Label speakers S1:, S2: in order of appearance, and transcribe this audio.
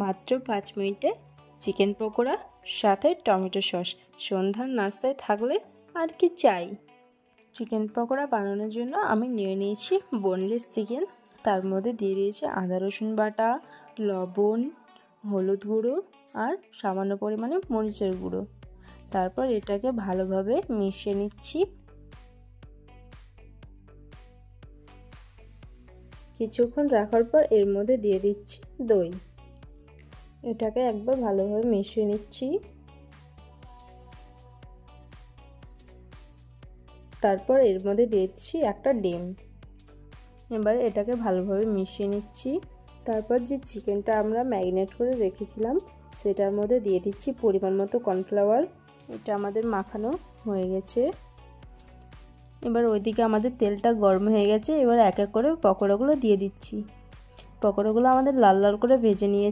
S1: মাত্র 5 মিনিটে চিকেন পকোড়া সাথে টমেটো সস সন্ধ্যার নাস্তায় থাকলে আর কি চাই। চিকেন পকোড়া বানানোর জন্য আমি নিয়ে নিয়েছি বোনলেস চিকেন। তার মধ্যে দিয়ে দিয়েছি আদা রসুন বাটা, লবণ, হলুদ গুঁড়ো আর সামান্য পরিমাণে মরিচের গুঁড়ো। তারপর এটাকে ভালোভাবে মিশিয়ে নিচ্ছি। কিছুক্ষণ রাখার পর এর মধ্যে দিয়ে দিচ্ছি দই। এটাকে একবার ভালোভাবে মিশিয়ে নিচ্ছি। তারপর এর মধ্যে দিচ্ছি একটা ডিম। এবার এটাকে ভালোভাবে মিশিয়ে নিচ্ছি। তারপর যে চিকেনটা আমরা ম্যারিনেট করে রেখেছিলাম সেটার মধ্যে দিয়ে দিচ্ছি পরিমাণ মতো কর্নফ্লাওয়ার। এটা আমাদের মাখানো হয়ে গেছে। এবার ওইদিকে আমাদের তেলটা গরম হয়ে গেছে। এবার এক এক করে পকোড়াগুলো দিয়ে দিচ্ছি। পকোড়াগুলো আমাদের লাল লাল করে ভেজে নিয়ে